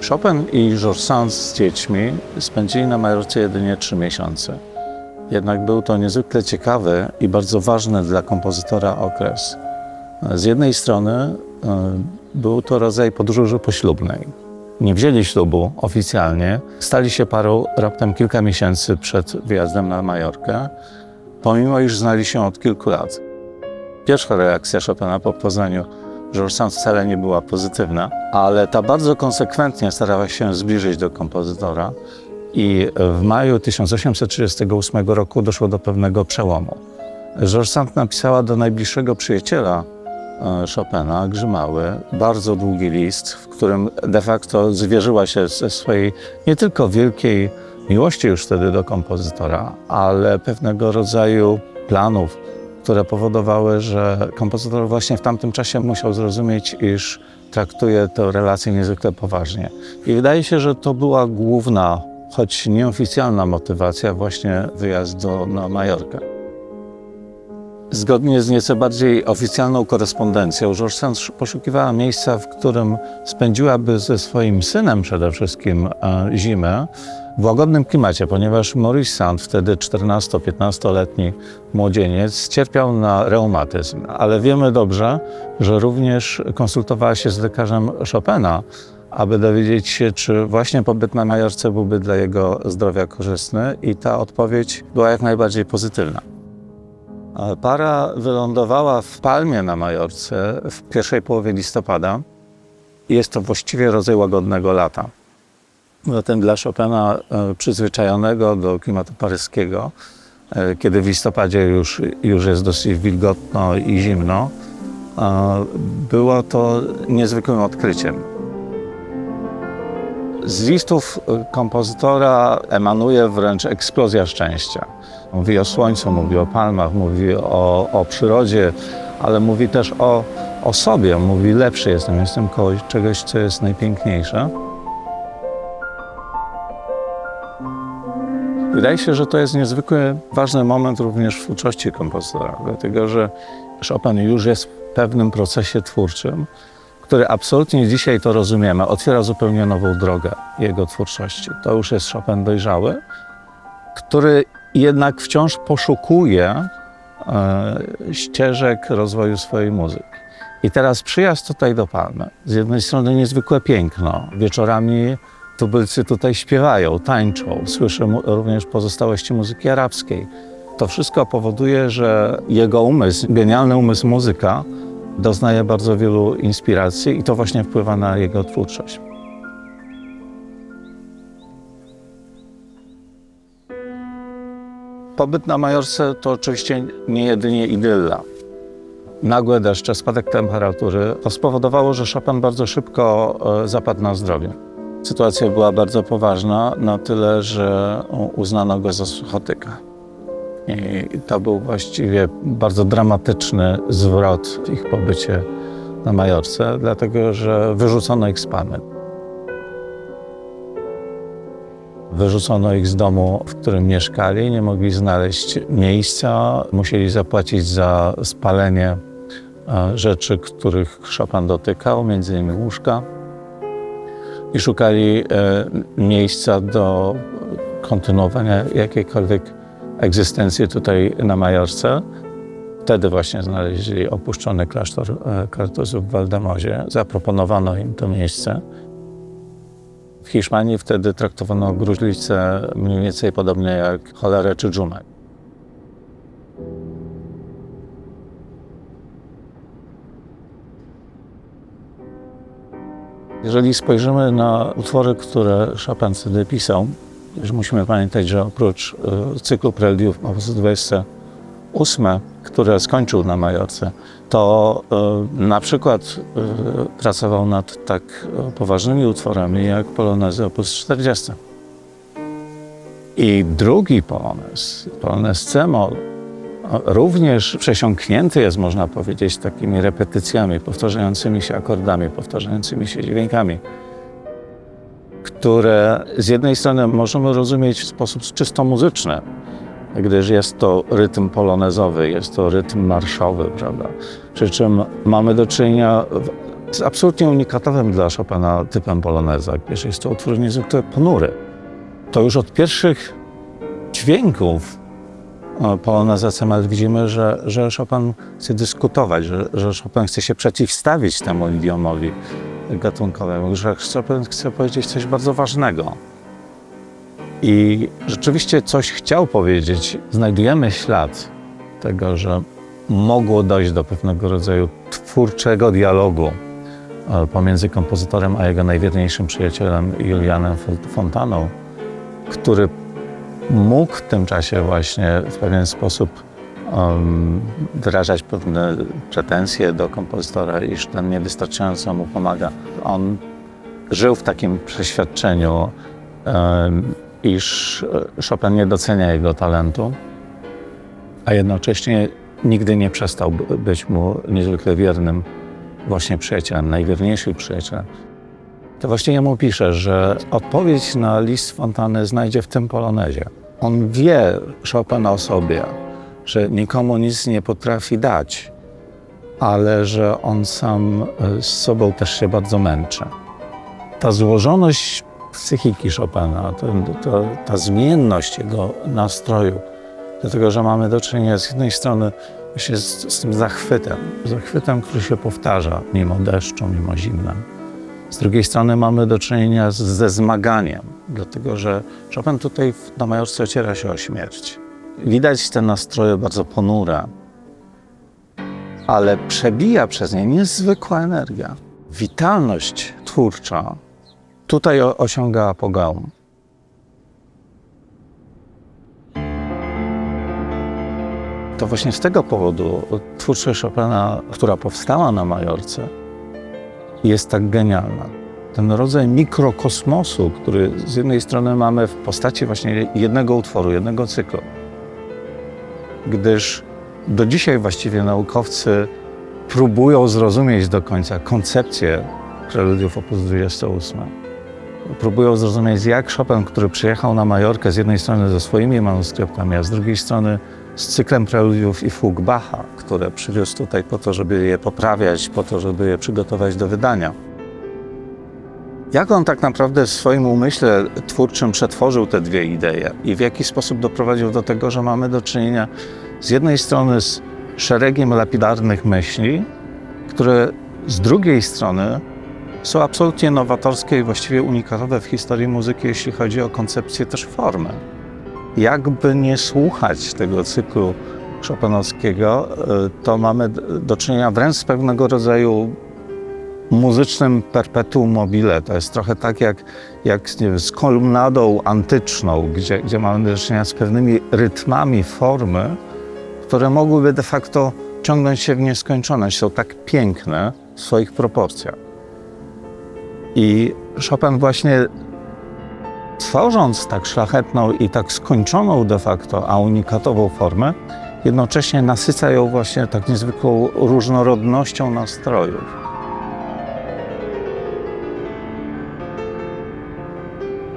Chopin i Georges Sand z dziećmi spędzili na Majorce jedynie 3 miesiące. Jednak był to niezwykle ciekawy i bardzo ważny dla kompozytora okres. Z jednej strony był to rodzaj podróży poślubnej. Nie wzięli ślubu oficjalnie, stali się parą raptem kilka miesięcy przed wyjazdem na Majorkę, pomimo iż znali się od kilku lat. Pierwsza reakcja Chopina po poznaniu Georges Sand wcale nie była pozytywna, ale ta bardzo konsekwentnie starała się zbliżyć do kompozytora i w maju 1838 roku doszło do pewnego przełomu. Georges Sand napisała do najbliższego przyjaciela Chopina, Grzymały, bardzo długi list, w którym de facto zwierzyła się ze swojej nie tylko wielkiej miłości już wtedy do kompozytora, ale pewnego rodzaju planów, które powodowały, że kompozytor właśnie w tamtym czasie musiał zrozumieć, iż traktuje tę relację niezwykle poważnie. I wydaje się, że to była główna, choć nieoficjalna motywacja właśnie wyjazdu na Majorkę. Zgodnie z nieco bardziej oficjalną korespondencją, Georges Sand poszukiwała miejsca, w którym spędziłaby ze swoim synem przede wszystkim zimę w łagodnym klimacie, ponieważ Maurice Sand, wtedy 14-15-letni młodzieniec, cierpiał na reumatyzm. Ale wiemy dobrze, że również konsultowała się z lekarzem Chopina, aby dowiedzieć się, czy właśnie pobyt na Majorce byłby dla jego zdrowia korzystny, i ta odpowiedź była jak najbardziej pozytywna. Para wylądowała w Palmie na Majorce w pierwszej połowie listopada. Jest to właściwie rodzaj łagodnego lata. Zatem dla Chopina, przyzwyczajonego do klimatu paryskiego, kiedy w listopadzie już jest dosyć wilgotno i zimno, było to niezwykłym odkryciem. Z listów kompozytora emanuje wręcz eksplozja szczęścia. Mówi o słońcu, mówi o palmach, mówi o przyrodzie, ale mówi też o sobie. Mówi: lepszy jestem kogoś, czegoś, co jest najpiękniejsze. Wydaje się, że to jest niezwykle ważny moment również w twórczości kompozytora, dlatego że Chopin już jest w pewnym procesie twórczym, który absolutnie dzisiaj, to rozumiemy, otwiera zupełnie nową drogę jego twórczości. To już jest Chopin dojrzały, który jednak wciąż poszukuje ścieżek rozwoju swojej muzyki. I teraz przyjazd tutaj do Palmy. Z jednej strony niezwykłe piękno. Wieczorami tubylcy tutaj śpiewają, tańczą. Słyszę również pozostałości muzyki arabskiej. To wszystko powoduje, że jego umysł, genialny umysł muzyka, doznaje bardzo wielu inspiracji i to właśnie wpływa na jego twórczość. Pobyt na Majorce to oczywiście nie jedynie idylla. Nagłe deszcze, spadek temperatury to spowodowało, że Chopin bardzo szybko zapadł na zdrowie. Sytuacja była bardzo poważna, na tyle, że uznano go za suchotyka. I to był właściwie bardzo dramatyczny zwrot w ich pobycie na Majorce, dlatego że wyrzucono ich z Palmy. Wyrzucono ich z domu, w którym mieszkali, nie mogli znaleźć miejsca, musieli zapłacić za spalenie rzeczy, których Chopin dotykał, między innymi łóżka, i szukali miejsca do kontynuowania jakiejkolwiek egzystencji tutaj na Majorce. Wtedy właśnie znaleźli opuszczony klasztor Kartuzów w Valdemozie. Zaproponowano im to miejsce. W Hiszpanii wtedy traktowano gruźlicę mniej więcej podobnie jak cholerę czy dżumę. Jeżeli spojrzymy na utwory, które Chopin wtedy pisał, już musimy pamiętać, że oprócz cyklu preludiów op. 28, które skończył na Majorce, to na przykład pracował nad tak poważnymi utworami jak polonezy op. 40. I drugi polonez C-moll, również przesiąknięty jest, można powiedzieć, takimi repetycjami, powtarzającymi się akordami, powtarzającymi się dźwiękami, które z jednej strony możemy rozumieć w sposób czysto muzyczny, gdyż jest to rytm polonezowy, jest to rytm marszowy, prawda? Przy czym mamy do czynienia Jest absolutnie unikatowym dla Chopina typem poloneza, gdyż jest to utwór niezwykle ponury. To już od pierwszych dźwięków poloneza C-moll widzimy, że Chopin chce dyskutować, że Chopin chce się przeciwstawić temu idiomowi gatunkowemu, że Chopin chce powiedzieć coś bardzo ważnego. I rzeczywiście coś chciał powiedzieć. Znajdujemy ślad tego, że mogło dojść do pewnego rodzaju twórczego dialogu pomiędzy kompozytorem a jego najwierniejszym przyjacielem Julianem Fontaną, który mógł w tym czasie właśnie w pewien sposób wyrażać pewne pretensje do kompozytora, iż ten niewystarczająco mu pomaga. On żył w takim przeświadczeniu, iż Chopin nie docenia jego talentu, a jednocześnie nigdy nie przestał być mu niezwykle wiernym właśnie przyjacielem, najwierniejszym przyjacielem. To właściwie mu pisze, że odpowiedź na list Fontany znajdzie w tym polonezie. On wie, Chopin, o sobie, że nikomu nic nie potrafi dać, ale że on sam z sobą też się bardzo męczy. Ta złożoność psychiki Chopina, ta zmienność jego nastroju, dlatego że mamy do czynienia z jednej strony właśnie z tym zachwytem, który się powtarza mimo deszczu, mimo zimna. Z drugiej strony mamy do czynienia ze zmaganiem, dlatego że Chopin tutaj na Majorce ociera się o śmierć. Widać te nastroje bardzo ponure, ale przebija przez nie niezwykła energia. Witalność twórcza tutaj osiąga apogeum. To właśnie z tego powodu twórczość Chopina, która powstała na Majorce, jest tak genialna. Ten rodzaj mikrokosmosu, który z jednej strony mamy w postaci właśnie jednego utworu, jednego cyklu, gdyż do dzisiaj właściwie naukowcy próbują zrozumieć do końca koncepcję preludiów op. 28. Próbują zrozumieć, jak Chopin, który przyjechał na Majorkę z jednej strony ze swoimi manuskryptami, a z drugiej strony z cyklem preludiów i fug Bacha, które przywiózł tutaj po to, żeby je poprawiać, po to, żeby je przygotować do wydania. Jak on tak naprawdę w swoim umyśle twórczym przetworzył te dwie idee i w jaki sposób doprowadził do tego, że mamy do czynienia z jednej strony z szeregiem lapidarnych myśli, które z drugiej strony są absolutnie nowatorskie i właściwie unikatowe w historii muzyki, jeśli chodzi o koncepcję też formy. Jakby nie słuchać tego cyklu chopinowskiego, to mamy do czynienia wręcz z pewnego rodzaju muzycznym perpetuum mobile. To jest trochę tak jak nie wiem, z kolumnadą antyczną, gdzie mamy do czynienia z pewnymi rytmami formy, które mogłyby de facto ciągnąć się w nieskończoność. Są tak piękne w swoich proporcjach. I Chopin właśnie tworząc tak szlachetną i tak skończoną de facto, a unikatową formę, jednocześnie nasyca ją właśnie tak niezwykłą różnorodnością nastrojów.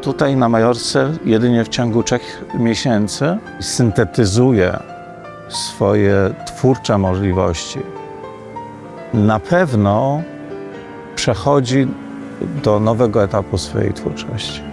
Tutaj na Majorce jedynie w ciągu 3 miesięcy syntetyzuje swoje twórcze możliwości. Na pewno przechodzi do nowego etapu swojej twórczości.